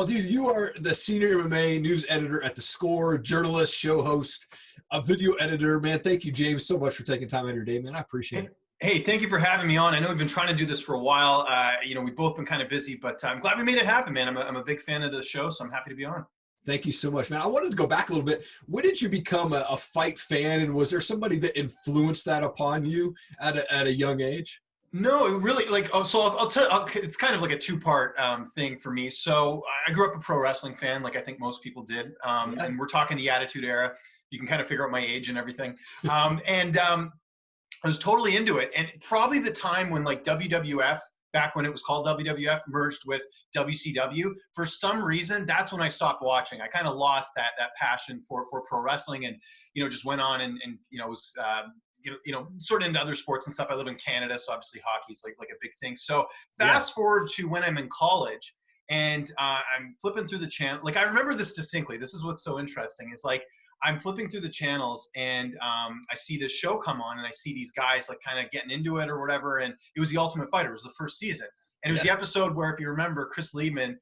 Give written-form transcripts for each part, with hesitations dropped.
Well, dude, you are the senior MMA news editor at theScore, journalist, show host, a video editor. Man, thank you, James, so much for taking time out of your day, man. I appreciate it. Hey, thank you for having me on. I know we've been trying to do this for a while. We've both been kind of busy, but I'm glad we made it happen, man. I'm a big fan of the show, so I'm happy to be on. Thank you so much, man. I wanted to go back a little bit. When did you become a fight fan, and was there somebody that influenced that upon you at a young age? No, it really I'll tell. It's kind of like a two-part thing for me. So I grew up a pro wrestling fan, like I think most people did, and we're talking the Attitude Era. You can kind of figure out my age and everything. I was totally into it, and probably the time when like WWF, back when it was called WWF, merged with WCW. For some reason, that's when I stopped watching. I kind of lost that passion for pro wrestling, and just went on and was sort of into other sports and stuff. I live in Canada, so obviously hockey's like a big thing. So fast forward to when I'm in college, and I'm flipping through the channel. Like I remember this distinctly. This is what's so interesting. Is like I'm flipping through the channels, and I see this show come on, and I see these guys like kind of getting into it or whatever. And it was The Ultimate Fighter. It was the first season. And it was the episode where, if you remember, Chris Liebman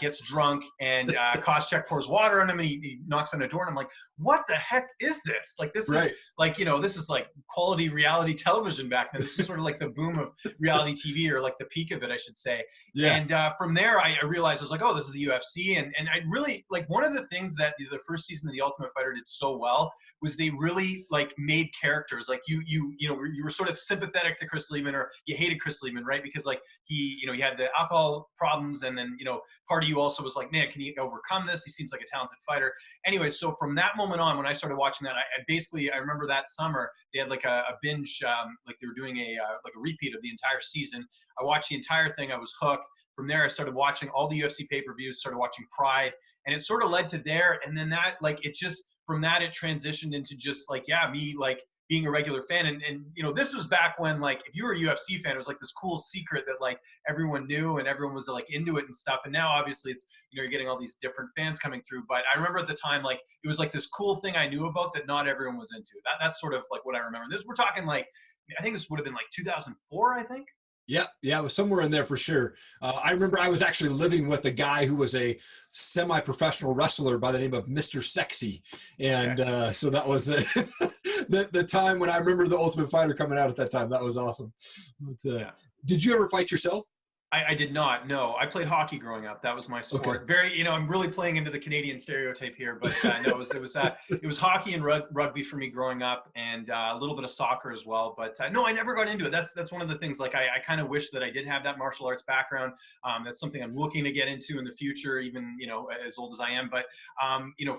gets drunk, and Koscheck pours water on him, and he knocks on a door. And I'm like, what the heck is this? Like, this is like, this is like quality reality television back then. This is sort of like the boom of reality TV, or like the peak of it, I should say. Yeah. And from there, I realized, I was like, oh, this is the UFC. And I really, like, one of the things that the first season of The Ultimate Fighter did so well was they really like made characters. Like you were sort of sympathetic to Chris Liebman, or you hated Chris Liebman, right? Because like he had the alcohol problems, and then, part of you also was like, man, can he overcome this? He seems like a talented fighter. Anyway, so from that moment on, when I started watching that, I remember that summer, they had like a binge, like they were doing a repeat of the entire season. I watched the entire thing. I was hooked. From there, I started watching all the UFC pay-per-views, started watching Pride, and it sort of led to there. And then that, like, from that, it transitioned into just like, me, like, being a regular fan. And this was back when, like, if you were a UFC fan, it was like this cool secret that like everyone knew, and everyone was like into it and stuff. And now obviously it's, you're getting all these different fans coming through. But I remember at the time, like, it was like this cool thing I knew about that not everyone was into. That's sort of like what I remember. We're talking like, I think this would have been like 2004, I think. Yeah, it was somewhere in there for sure. I remember I was actually living with a guy who was a semi-professional wrestler by the name of Mr. Sexy. And so that was the time when I remember The Ultimate Fighter coming out at that time. That was awesome. But, did you ever fight yourself? I did not. No, I played hockey growing up. That was my sport. Okay. Very, I'm really playing into the Canadian stereotype here, but no, it was hockey and rugby for me growing up, and a little bit of soccer as well. But no, I never got into it. That's one of the things. Like I kind of wish that I did have that martial arts background. That's something I'm looking to get into in the future, even as old as I am. But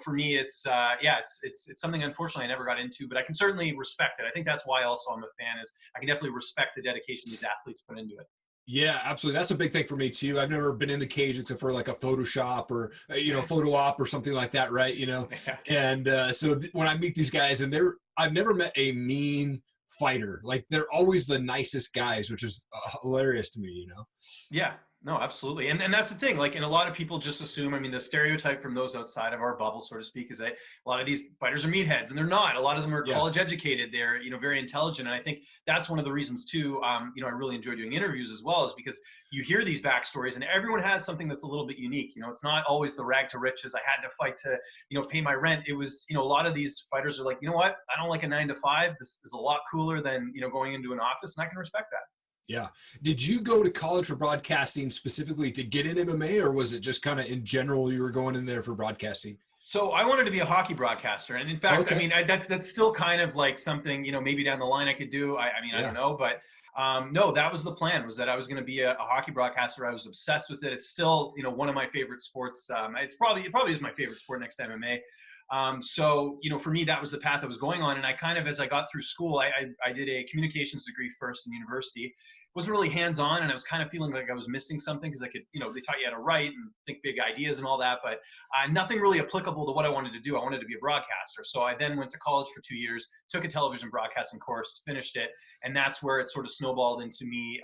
for me, it's something unfortunately I never got into. But I can certainly respect it. I think that's why also I'm a fan. Is I can definitely respect the dedication these athletes put into it. Yeah, absolutely. That's a big thing for me too. I've never been in the cage except for like a Photoshop or, photo op or something like that. Right. And so when I meet these guys, and I've never met a mean fighter. Like they're always the nicest guys, which is hilarious to me, Yeah. No, absolutely. And that's the thing, like, and a lot of people just assume, I mean, the stereotype from those outside of our bubble, so to speak, is that a lot of these fighters are meatheads, and they're not. A lot of them are college educated. They're, very intelligent. And I think that's one of the reasons too, I really enjoy doing interviews as well, is because you hear these backstories, and everyone has something that's a little bit unique. It's not always the rag to riches. I had to fight to, pay my rent. It was, a lot of these fighters are like, you know what? I don't like a 9 to 5. This is a lot cooler than, going into an office, and I can respect that. Yeah. Did you go to college for broadcasting specifically to get in MMA, or was it just kind of in general you were going in there for broadcasting? So I wanted to be a hockey broadcaster. And in fact, I mean, that's still kind of like something, maybe down the line I could do. I don't know. But no, that was the plan, was that I was going to be a hockey broadcaster. I was obsessed with it. It's still, one of my favorite sports. It probably is my favorite sport next to MMA. So, for me, that was the path I was going on. And I kind of, as I got through school, I did a communications degree first in university. Wasn't really hands-on, and I was kind of feeling like I was missing something, because I could, they taught you how to write and think big ideas and all that, but nothing really applicable to what I wanted to do. I wanted to be a broadcaster. So I then went to college for 2 years, took a television broadcasting course, finished it, and that's where it sort of snowballed into me,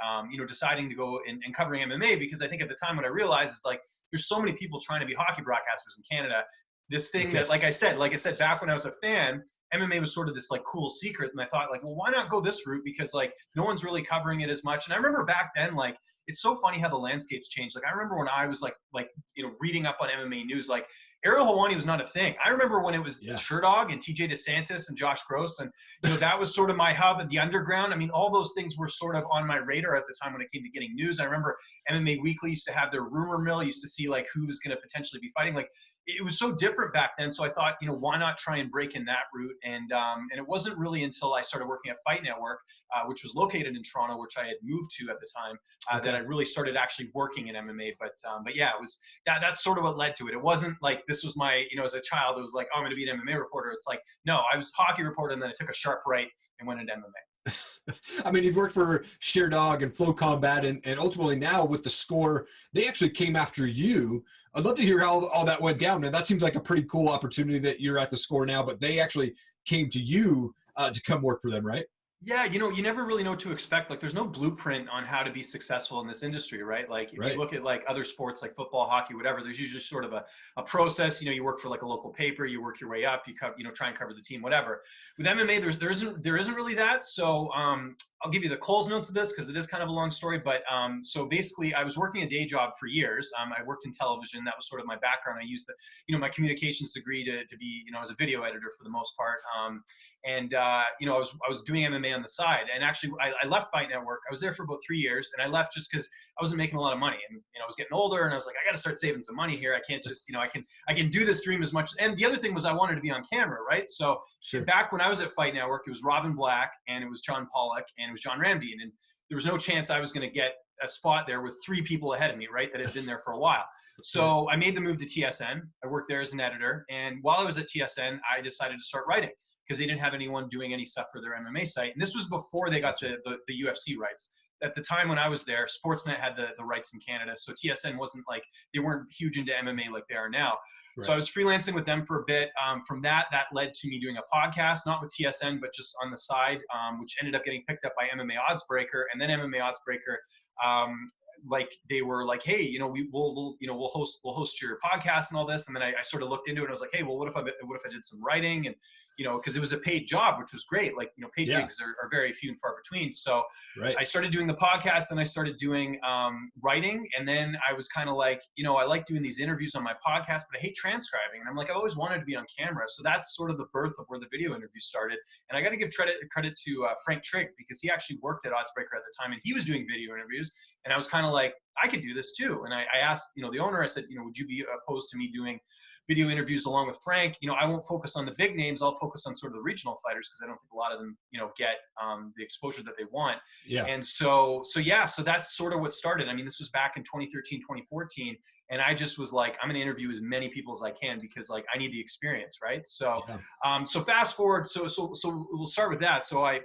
deciding to go and covering MMA, because I think at the time what I realized is, like, there's so many people trying to be hockey broadcasters in Canada. This thing that, like I said, back when I was a fan, MMA was sort of this like cool secret. And I thought, like, well, why not go this route? Because like no one's really covering it as much. And I remember back then, like, it's so funny how the landscape's changed. Like I remember when I was like reading up on MMA news, like Ariel Helwani was not a thing. I remember when it was Sherdog and TJ DeSantis and Josh Gross, and that was sort of my hub and the underground. I mean, all those things were sort of on my radar at the time when it came to getting news. I remember MMA Weekly used to have their rumor mill, used to see like who was going to potentially be fighting. Like it was so different back then. So I thought, why not try and break in that route? And it wasn't really until I started working at Fight Network, which was located in Toronto, which I had moved to at the time, that I really started actually working in MMA. But yeah, it was that's sort of what led to it. It wasn't like this was my, as a child, it was like, oh, I'm going to be an MMA reporter. It's like, no, I was a hockey reporter, and then I took a sharp right and went into MMA. I mean, you've worked for Sherdog and Flow Combat, and ultimately now with theScore, they actually came after you. I'd love to hear how all that went down, man. That seems like a pretty cool opportunity that you're at theScore now, but they actually came to you to come work for them, right? Yeah, you never really know what to expect. Like there's no blueprint on how to be successful in this industry, right? Like if you look at like other sports like football, hockey, whatever, there's usually sort of a process. You work for like a local paper, you work your way up, you try and cover the team, whatever. With MMA, there isn't really that. So I'll give you the Coles notes of this because it is kind of a long story. But so basically, I was working a day job for years. I worked in television. That was sort of my background. I used my communications degree to be, as a video editor for the most part. I was doing MMA on the side. And actually, I left Fight Network. I was there for about 3 years, and I left just because I wasn't making a lot of money. And I was getting older, and I was like, I got to start saving some money here. I can't just, I can do this dream as much. And the other thing was I wanted to be on camera, right? So back when I was at Fight Network, it was Robin Black, and it was John Pollock, and it was John Ramsey, and there was no chance I was going to get a spot there with 3 people ahead of me, right, that had been there for a while. So I made the move to TSN. I worked there as an editor, and while I was at TSN, I decided to start writing because they didn't have anyone doing any stuff for their MMA site. And this was before they got the UFC rights. At the time when I was there, Sportsnet had the rights in Canada, so TSN wasn't like, they weren't huge into MMA like they are now. Right. So I was freelancing with them for a bit. From that led to me doing a podcast, not with TSN, but just on the side, which ended up getting picked up by MMA Oddsbreaker. And then MMA Oddsbreaker, like they were like, hey, we'll host your podcast and all this. And then I sort of looked into it and I was like, hey, well, what if I did some writing? And because it was a paid job, which was great. Like, paid gigs are very few and far between. So I started doing the podcast, and I started doing writing. And then I was kind of like, I like doing these interviews on my podcast, but I hate transcribing. And I'm like, I've always wanted to be on camera. So that's sort of the birth of where the video interviews started. And I got to give credit to Frank Trigg, because he actually worked at Oddsbreaker at the time, and he was doing video interviews. And I was kind of like, I could do this too. And I asked, the owner, I said, would you be opposed to me doing video interviews along with Frank? I won't focus on the big names. I'll focus on sort of the regional fighters, because I don't think a lot of them, get the exposure that they want. Yeah. And so that's sort of what started. I mean, this was back in 2013, 2014. And I just was like, I'm going to interview as many people as I can, because like I need the experience, right? So, so fast forward. So we'll start with that. So I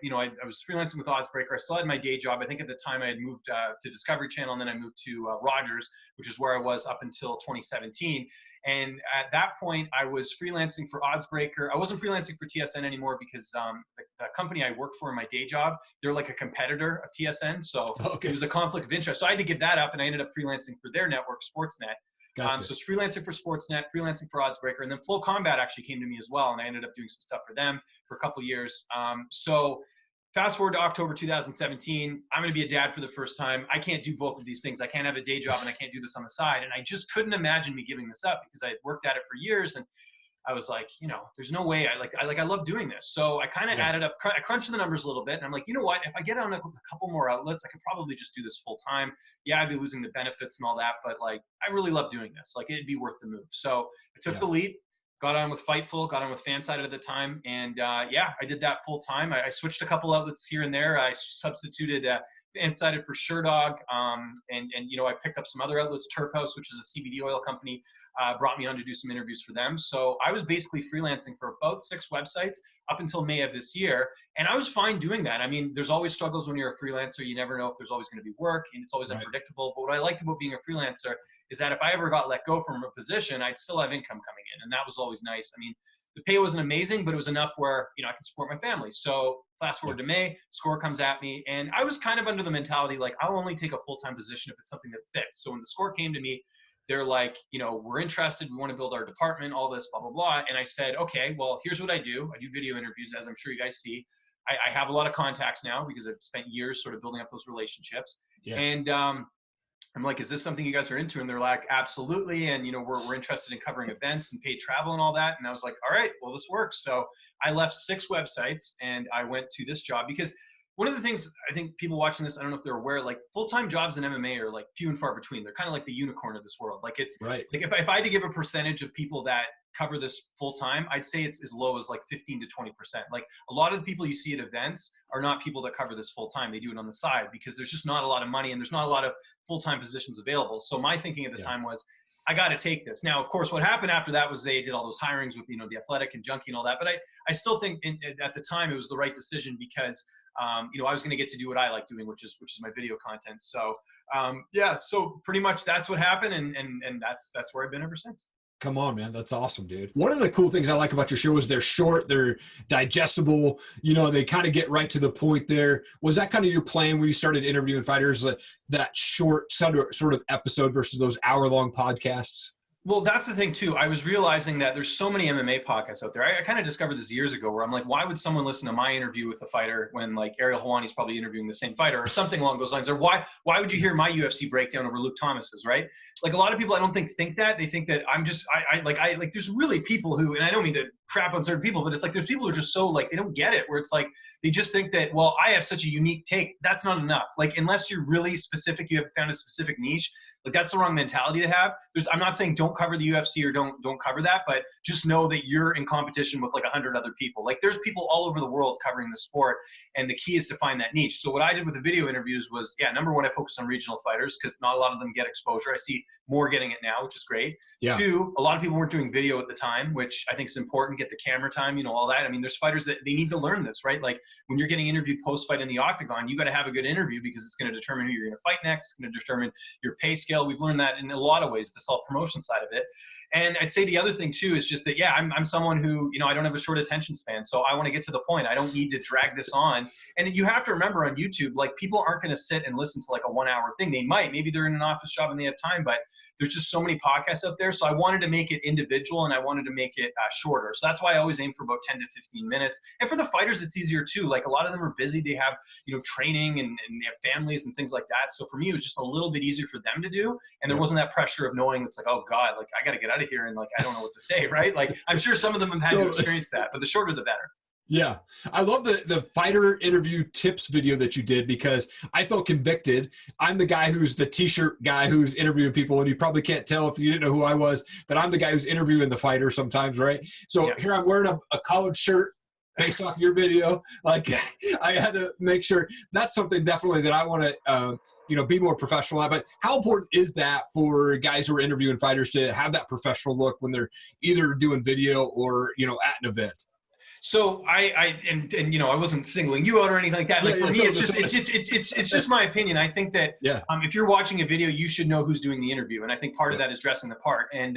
was freelancing with Oddsbreaker. I still had my day job. I think at the time I had moved to Discovery Channel, and then I moved to Rogers, which is where I was up until 2017. And at that point, I was freelancing for Oddsbreaker. I wasn't freelancing for TSN anymore because the company I worked for in my day job, they're like a competitor of TSN. So it was a conflict of interest. So I had to give that up, and I ended up freelancing for their network, Sportsnet. Gotcha. So it's freelancing for Sportsnet, freelancing for Oddsbreaker, and then Flow Combat actually came to me as well, and I ended up doing some stuff for them for a couple of years. So fast forward to October 2017, I'm going to be a dad for the first time. I can't do both of these things. I can't have a day job and I can't do this on the side. And I just couldn't imagine me giving this up, because I had worked at it for years. And I was like, there's no way. I love doing this. So I kind of added up, I crunched the numbers a little bit, and I'm like, you know what? If I get on a couple more outlets, I could probably just do this full time. Yeah, I'd be losing the benefits and all that, but like, I really love doing this. Like, it'd be worth the move. So I took the leap. Got on with Fightful, got on with Fansided at the time, and I did that full time. I switched a couple outlets here and there. I substituted Fansided for Sherdog, and I picked up some other outlets. Turp House, which is a CBD oil company, brought me on to do some interviews for them. So I was basically freelancing for about 6 websites up until May of this year, and I was fine doing that. I mean, there's always struggles when you're a freelancer. You never know if there's always going to be work, and it's always unpredictable. But what I liked about being a freelancer is that if I ever got let go from a position, I'd still have income coming in, and that was always nice. I mean, the pay wasn't amazing, but it was enough where, I could support my family. So fast forward to May, Score comes at me, and I was kind of under the mentality, like, I'll only take a full-time position if it's something that fits. So when the Score came to me, they're like, we're interested, we want to build our department, all this, blah, blah, blah. And I said, okay, well, here's what I do. I do video interviews, as I'm sure you guys see. I have a lot of contacts now because I've spent years sort of building up those relationships. Yeah. And I'm like, is this something you guys are into? And they're like, absolutely. And, you know, we're interested in covering events and paid travel and all that. And I was like, all right, well, this works. So I left 6 websites and I went to this job because one of the things I think people watching this, I don't know if they're aware, like full-time jobs in MMA are like few and far between. They're kind of like the unicorn of this world. Like it's Right. like if I had to give a percentage of people that cover this full-time, I'd say it's as low as like 15 to 20%. Like a lot of the people you see at events are not people that cover this full-time. They do it on the side because there's just not a lot of money and there's not a lot of full-time positions available. So my thinking at the time was, I got to take this. Now, of course, what happened after that was they did all those hirings with, you know, the Athletic and Junkie and all that. But I still think at the time it was the right decision because you know, I was going to get to do what I like doing, which is my video content. So yeah, so pretty much that's what happened, and that's where I've been ever since. Come on, man. That's awesome, dude. One of the cool things I like about your show is they're short, they're digestible. You know, they kind of get right to the point there. Was that kind of your plan when you started interviewing fighters, that short sort of episode versus those hour-long podcasts? Well, that's the thing too. I was realizing that there's so many MMA podcasts out there. I kind of discovered this years ago where I'm like, why would someone listen to my interview with a fighter when like Ariel Helwani's probably interviewing the same fighter or something along those lines? Or why would you hear my UFC breakdown over Luke Thomas's, right? Like a lot of people I don't think that. They think that I'm just, I like there's really people who, and I don't mean to crap on certain people, but it's like there's people who are just so like, they don't get it, where it's like, they just think that, well, I have such a unique take. That's not enough. Like, unless you're really specific, you have found a specific niche, like that's the wrong mentality to have. I'm not saying don't cover the UFC or don't cover that, but just know that you're in competition with like 100 other people. Like there's people all over the world covering the sport, and the key is to find that niche. So what I did with the video interviews was, yeah, number one, I focused on regional fighters because not a lot of them get exposure. I see more getting it now, which is great. Yeah. 2, a lot of people weren't doing video at the time, which I think is important. Get the camera time, you know, all that. I mean, there's fighters that they need to learn this, right? Like when you're getting interviewed post-fight in the octagon, you got to have a good interview because it's going to determine who you're going to fight next. It's going to determine your pay scale. We've learned that in a lot of ways, the self-promotion side of it. And I'd say the other thing too is just that, yeah, I'm someone who, you know, I don't have a short attention span. So I want to get to the point. I don't need to drag this on. And you have to remember on YouTube, like people aren't going to sit and listen to like a 1-hour thing. They might, maybe they're in an office job and they have time, but there's just so many podcasts out there. So I wanted to make it individual and I wanted to make it shorter. So that's why I always aim for about 10 to 15 minutes. And for the fighters, it's easier too. Like a lot of them are busy. They have, you know, training and they have families and things like that. So for me, it was just a little bit easier for them to do. And there wasn't that pressure of knowing it's like, oh God, like I got to get out of here. And like, I don't know what to say, right? Like I'm sure some of them have had to experience that, but the shorter, the better. Yeah. I love the fighter interview tips video that you did because I felt convicted. I'm the guy who's the t-shirt guy who's interviewing people, and you probably can't tell if you didn't know who I was, but I'm the guy who's interviewing the fighter sometimes, right? So here I'm wearing a collared shirt based off your video. Like I had to make sure that's something definitely that I want to, you know, be more professional at. But how important is that for guys who are interviewing fighters to have that professional look when they're either doing video or, you know, at an event? So and you know, I wasn't singling you out or anything like that. Like for me, it's just my opinion. I think that if you're watching a video, you should know who's doing the interview, and I think part of that is dressing the part. And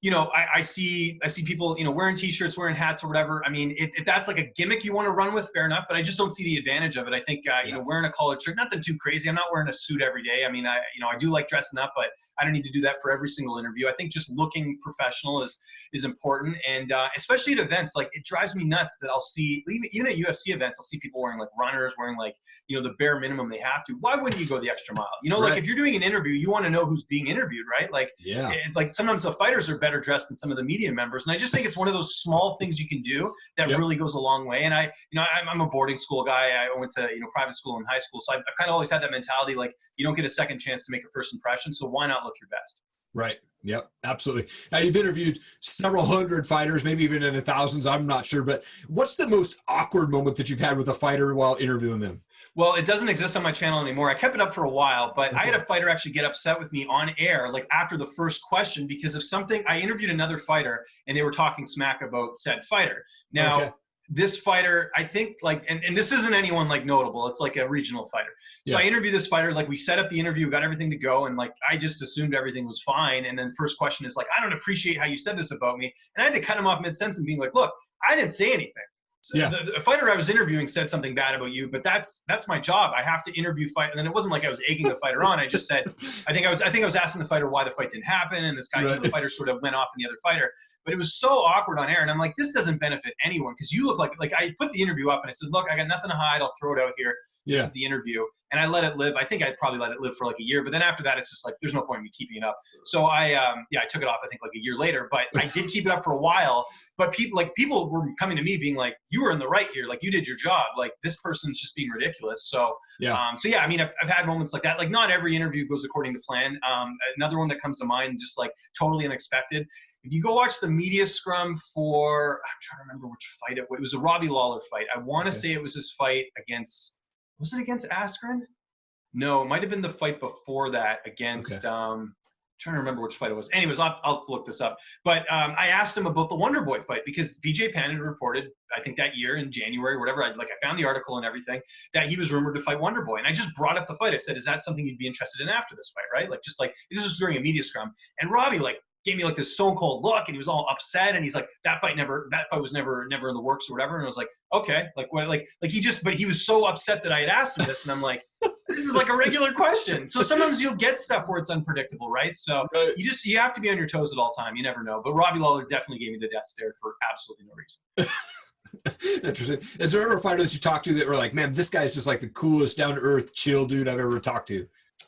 you know, I see people, you know, wearing t-shirts, wearing hats or whatever. I mean, if that's like a gimmick you want to run with, fair enough. But I just don't see the advantage of it. I think you know, wearing a collared shirt, nothing too crazy. I'm not wearing a suit every day. I mean, you know, I do like dressing up, but I don't need to do that for every single interview. I think just looking professional is important, and especially at events. Like it drives me nuts that I'll see even at UFC events, I'll see people wearing like runners, wearing like, you know, the bare minimum they have to. Why wouldn't you go the extra mile? You know, like if you're doing an interview, you want to know who's being interviewed, right? Like it's like sometimes the fighters are better dressed than some of the media members, and I just think it's one of those small things you can do that really goes a long way. And you know, I'm a boarding school guy. I went to, you know, private school in high school, so I've kind of always had that mentality, like you don't get a second chance to make a first impression, so why not look your best? Right. Yep. Absolutely. Now you've interviewed several hundred fighters, maybe even in the thousands. I'm not sure, but what's the most awkward moment that you've had with a fighter while interviewing them? Well, it doesn't exist on my channel anymore. I kept it up for a while, but I had a fighter actually get upset with me on air, like after the first question, because of something. I interviewed another fighter and they were talking smack about said fighter. Now, this fighter, I think, like, and this isn't anyone like notable. It's like a regional fighter. So I interviewed this fighter, like we set up the interview, got everything to go, and like I just assumed everything was fine. And then first question is like, I don't appreciate how you said this about me. And I had to cut him off mid-sentence and being like, look, I didn't say anything. So the fighter I was interviewing said something bad about you, but that's my job. I have to interview fight, and then it wasn't like I was egging the fighter on. I just said, I think I was asking the fighter why the fight didn't happen, and this guy, the fighter, sort of went off on the other fighter. But it was so awkward on air, and I'm like, this doesn't benefit anyone because you look like I put the interview up and I said, look, I got nothing to hide. I'll throw it out here. This Yeah. is the interview. And I let it live. I think I'd probably let it live for like a year, but then after that, it's just like, there's no point in me keeping it up. So I took it off, I think like a year later, but I did keep it up for a while. But people were coming to me being like, you were in the right here. Like, you did your job. Like, this person's just being ridiculous. So, Yeah. I mean, I've had moments like that. Like, not every interview goes according to plan. Another one that comes to mind, just like totally unexpected. If you go watch the media scrum for, I'm trying to remember which fight it was a Robbie Lawler fight. I want to say it was his fight against, was it against Askren? No, it might have been the fight before that against, trying to remember which fight it was. Anyways, I'll have to look this up. But I asked him about the Wonder Boy fight because BJ Penn had reported, I think that year in January, whatever, I found the article and everything, that he was rumored to fight Wonder Boy. And I just brought up the fight. I said, is that something you'd be interested in after this fight, right? Like, just like, this was during a media scrum. And Robbie, like, gave me like this stone cold look, and he was all upset, and he's like, that fight was never in the works or whatever. And I was like, okay, like what, like he was so upset that I had asked him this, and I'm like, this is like a regular question. So sometimes you'll get stuff where it's unpredictable, right? So you have to be on your toes at all time. You never know. But Robbie Lawler definitely gave me the death stare for absolutely no reason. Interesting. Is there ever fighters you talk to that were like, man, this guy's just like the coolest, down to earth, chill dude I've ever talked to?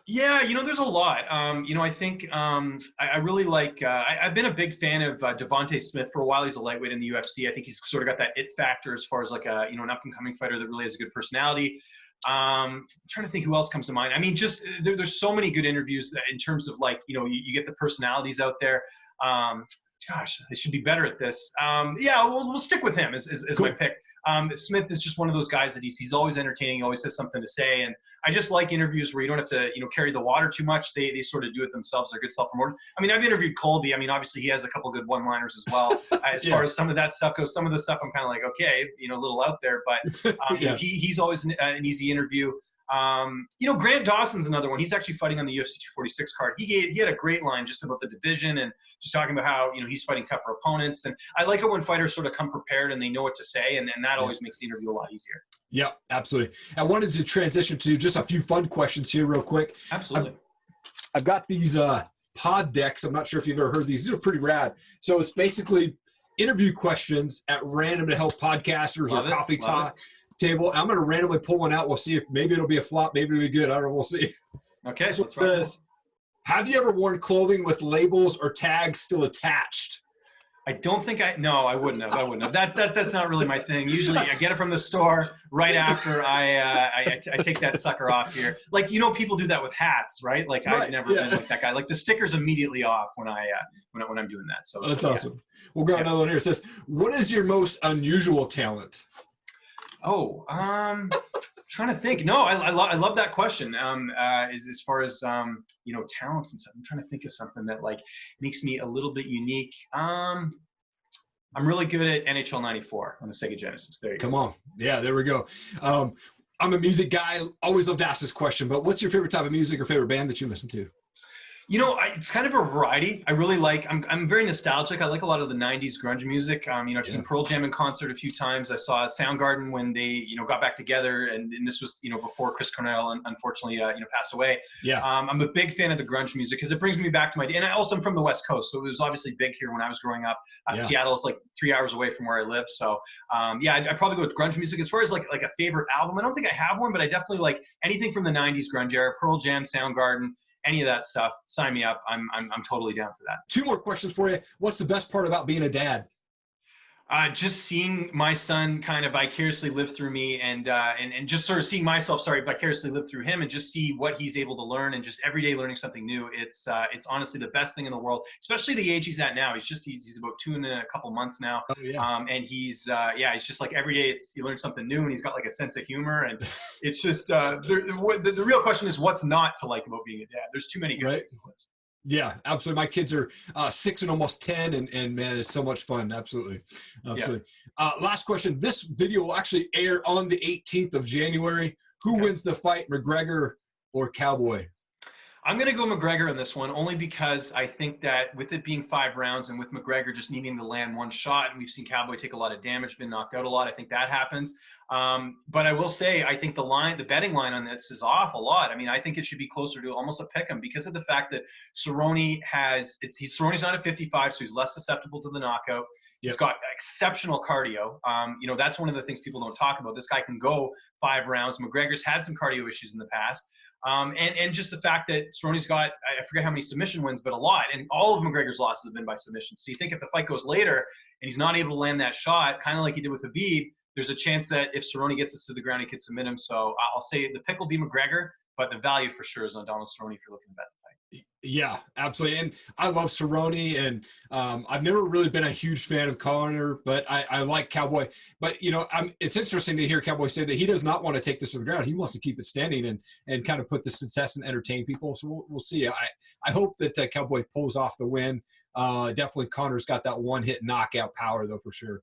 Yeah, there's a lot. I think I really like, I've been a big fan of Devontae Smith for a while. He's a lightweight in the UFC. I think he's sort of got that it factor as far as like an up and coming fighter that really has a good personality. I'm trying to think who else comes to mind. I mean, just there's so many good interviews that in terms of like, you get the personalities out there. Gosh, I should be better at this. We'll stick with him as cool. My pick. Smith is just one of those guys that he's always entertaining, always has something to say. And I just like interviews where you don't have to, carry the water too much. They sort of do it themselves. They're good self-promoting. I mean, I've interviewed Colby. I mean, obviously he has a couple good one-liners as well. As far as some of that stuff goes, some of the stuff I'm kind of like, okay, a little out there, but he's always an easy interview. Grant Dawson's another one. He's actually fighting on the UFC 246 card. He had a great line just about the division and just talking about how, he's fighting tougher opponents. And I like it when fighters sort of come prepared and they know what to say. And that always makes the interview a lot easier. Yeah, absolutely. I wanted to transition to just a few fun questions here real quick. Absolutely. I've got these pod decks. I'm not sure if you've ever heard these. These are pretty rad. So it's basically interview questions at random to help podcasters or coffee talk table. I'm going to randomly pull one out. We'll see if maybe it'll be a flop, maybe it'll be good. I don't know. We'll see. Okay. So it says, have you ever worn clothing with labels or tags still attached? I don't think no, I wouldn't have. That's not really my thing. Usually I get it from the store right after I take that sucker off here. Like, people do that with hats, right? Like I've never been like that guy. Like the sticker's immediately off when I'm doing that. So that's awesome. We'll go another one here. It says, what is your most unusual talent? Oh, trying to think. No, I love that question. As far as talents and stuff, I'm trying to think of something that like makes me a little bit unique. I'm really good at NHL 94 on the Sega Genesis. There you go. Come on. Yeah, there we go. I'm a music guy. Always love to ask this question, but what's your favorite type of music or favorite band that you listen to? It's kind of a variety. I really like, I'm very nostalgic. I like a lot of the 90s grunge music. I've seen Pearl Jam in concert a few times. I saw Soundgarden when they, got back together, and this was, before Chris Cornell unfortunately, passed away. Yeah. I'm a big fan of the grunge music because it brings me back to my day. And I also am from the West Coast, so it was obviously big here when I was growing up. Seattle is like 3 hours away from where I live. So, I'd probably go with grunge music. As far as like a favorite album, I don't think I have one, but I definitely like anything from the 90s grunge era, Pearl Jam, Soundgarden, any of that stuff, sign me up. I'm totally down for that. Two more questions for you. What's the best part about being a dad? Just seeing my son kind of vicariously live through me and just sort of seeing myself, vicariously live through him and just see what he's able to learn and just every day learning something new. It's honestly the best thing in the world, especially the age he's at now. He's about 2 and a couple months now. Oh, yeah. And he's just like every day he learns something new and he's got like a sense of humor. And it's just, the real question is what's not to like about being a dad. There's too many good things. Yeah, absolutely. My kids are 6 and almost 10, and man, it's so much fun. Absolutely. Last question. This video will actually air on the 18th of January. Who wins the fight, McGregor or Cowboy? I'm going to go McGregor in this one only because I think that with it being 5 rounds and with McGregor just needing to land one shot, and we've seen Cowboy take a lot of damage, been knocked out a lot. I think that happens. But I will say, I think the betting line on this is off a lot. I mean, I think it should be closer to almost a pick 'em because of the fact that Cerrone Cerrone's not at 55, so he's less susceptible to the knockout. He's got exceptional cardio. You know, that's one of the things people don't talk about. This guy can go 5 rounds. McGregor's had some cardio issues in the past. And just the fact that Cerrone's got, I forget how many submission wins, but a lot. And all of McGregor's losses have been by submission. So you think if the fight goes later and he's not able to land that shot, kind of like he did with Khabib, there's a chance that if Cerrone gets us to the ground, he could submit him. So I'll say the pick will be McGregor, but the value for sure is on Donald Cerrone if you're looking to bet the fight. Yeah, absolutely. And I love Cerrone, and I've never really been a huge fan of Conor, but I like Cowboy. But, you know, it's interesting to hear Cowboy say that he does not want to take this to the ground. He wants to keep it standing and kind of put this to test and entertain people. So we'll see. I hope that Cowboy pulls off the win. Definitely Conor's got that one-hit knockout power, though, for sure.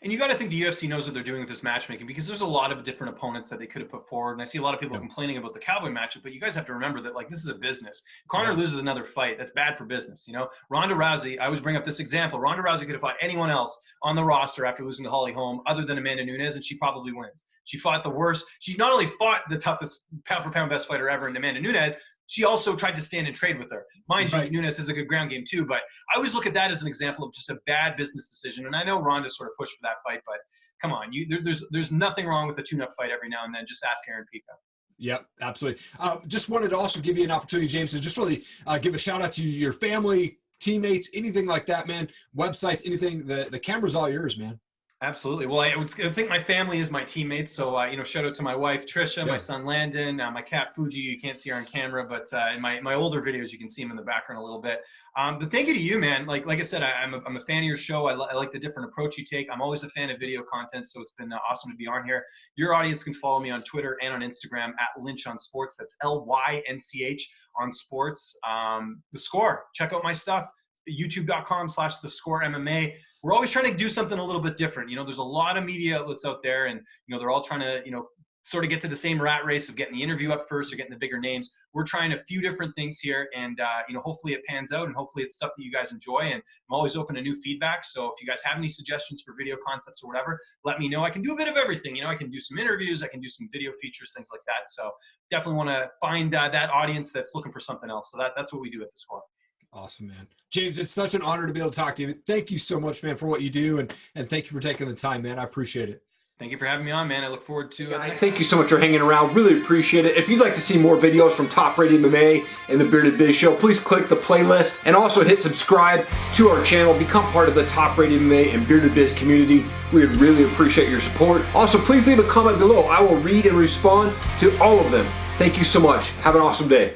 And you got to think the UFC knows what they're doing with this matchmaking, because there's a lot of different opponents that they could have put forward. And I see a lot of people complaining about the Cowboy matchup, but you guys have to remember that, like, this is a business. Conor loses another fight, that's bad for business. You know, Ronda Rousey, I always bring up this example. Ronda Rousey could have fought anyone else on the roster after losing to Holly Holm other than Amanda Nunes, and she probably wins. She fought the worst. She not only fought the toughest pound-for-pound best fighter ever in Amanda Nunes, she also tried to stand and trade with her. Mind you, Nunes has a good ground game too, but I always look at that as an example of just a bad business decision. And I know Ronda sort of pushed for that fight, but come on, there's nothing wrong with a tune-up fight every now and then. Just ask Aaron Pico. Yep, absolutely. Just wanted to also give you an opportunity, James, to just really give a shout out to your family, teammates, anything like that, man. Websites, anything. The camera's all yours, man. Absolutely. Well, I think my family is my teammates. So, you know, shout out to my wife, Trisha, my son, Landon, my cat, Fuji. You can't see her on camera, but in my older videos, you can see him in the background a little bit. But thank you to you, man. Like I said, I'm a fan of your show. I like the different approach you take. I'm always a fan of video content, so it's been awesome to be on here. Your audience can follow me on Twitter and on Instagram at Lynch on Sports. That's LYNCH on Sports. theScore. Check out my stuff. YouTube.com/theScore MMA. We're always trying to do something a little bit different. You know, there's a lot of media outlets out there, and, you know, they're all trying to, you know, sort of get to the same rat race of getting the interview up first or getting the bigger names. We're trying a few different things here, and, you know, hopefully it pans out, and hopefully it's stuff that you guys enjoy. And I'm always open to new feedback. So if you guys have any suggestions for video concepts or whatever, let me know. I can do a bit of everything. You know, I can do some interviews, I can do some video features, things like that. So definitely want to find that audience that's looking for something else. So that's what we do at theScore. Awesome, man. James, it's such an honor to be able to talk to you. Thank you so much, man, for what you do, and thank you for taking the time, man. I appreciate it. Thank you for having me on, man. I look forward to it. Guys, thank you so much for hanging around. Really appreciate it. If you'd like to see more videos from Top Rated MMA and the Bearded Biz Show, please click the playlist and also hit subscribe to our channel. Become part of the Top Rated MMA and Bearded Biz community. We would really appreciate your support. Also, please leave a comment below. I will read and respond to all of them. Thank you so much. Have an awesome day.